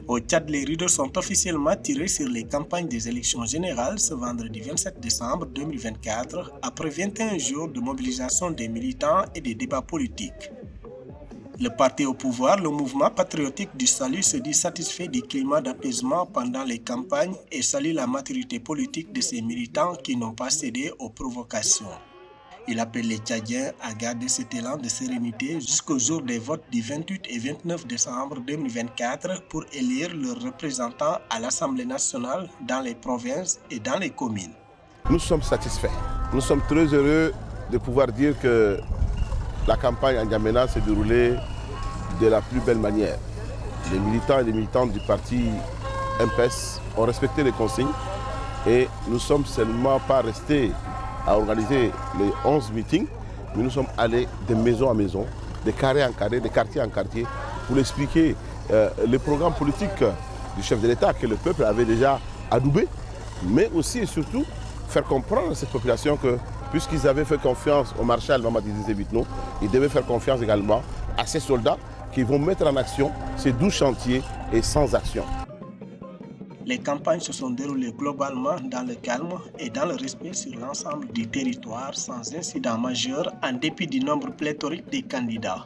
Au Tchad, les rideaux sont officiellement tirés sur les campagnes des élections générales ce vendredi 27 décembre 2024, après 21 jours de mobilisation des militants et des débats politiques. Le parti au pouvoir, le mouvement patriotique du salut, se dit satisfait du climat d'apaisement pendant les campagnes et salue la maturité politique de ses militants qui n'ont pas cédé aux provocations. Il appelle les Tchadiens à garder cet élan de sérénité jusqu'au jour des votes du 28 et 29 décembre 2024 pour élire leurs représentants à l'Assemblée nationale dans les provinces et dans les communes. Nous sommes satisfaits. Nous sommes très heureux de pouvoir dire que la campagne en N'Djamena s'est déroulée de la plus belle manière. Les militants et les militantes du parti MPS ont respecté les consignes et nous ne sommes seulement pas restés à organiser les 11 meetings, mais nous sommes allés de maison à maison, de carré en carré, de quartier en quartier, pour expliquer le programme politique du chef de l'État que le peuple avait déjà adoubé, mais aussi et surtout faire comprendre à cette population que, puisqu'ils avaient fait confiance au maréchal Mamadi Bitno, ils devaient faire confiance également à ces soldats qui vont mettre en action ces 12 chantiers et sans action. Les campagnes se sont déroulées globalement dans le calme et dans le respect sur l'ensemble du territoire sans incident majeur en dépit du nombre pléthorique des candidats.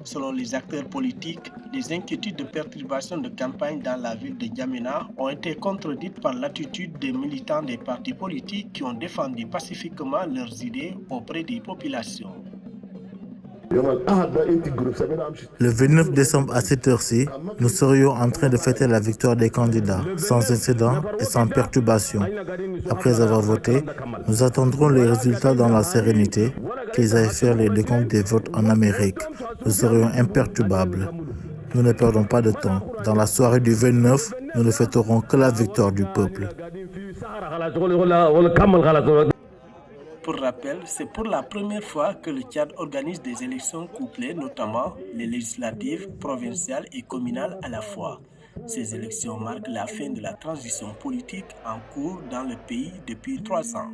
Selon les acteurs politiques, les inquiétudes de perturbation de campagne dans la ville de N'Djamena ont été contredites par l'attitude des militants des partis politiques qui ont défendu pacifiquement leurs idées auprès des populations. Le 29 décembre à cette heure-ci, nous serions en train de fêter la victoire des candidats, sans incident et sans perturbation. Après avoir voté, nous attendrons les résultats dans la sérénité, qu'ils aillent faire les décomptes des votes en Amérique. Nous serions imperturbables. Nous ne perdons pas de temps. Dans la soirée du 29, nous ne fêterons que la victoire du peuple. Pour rappel, c'est pour la première fois que le Tchad organise des élections couplées, notamment les législatives, provinciales et communales à la fois. Ces élections marquent la fin de la transition politique en cours dans le pays depuis 3 ans.